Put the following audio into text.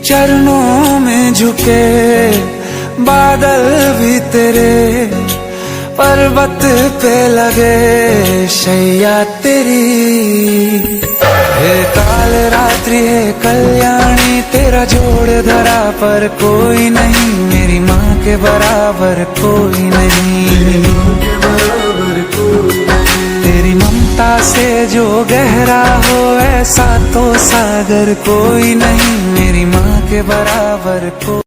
चरणों में झुके बादल भी तेरे, पर्वत पे लगे शैया तेरी। हे काल रात्रि है कल्याणी, तेरा जोड़ धरा पर कोई नहीं, मेरी माँ के बराबर कोई नहीं। तेरी ममता से जो गहरा हो ऐसा तो सागर कोई नहीं, मेरी माँ के बराबर कोई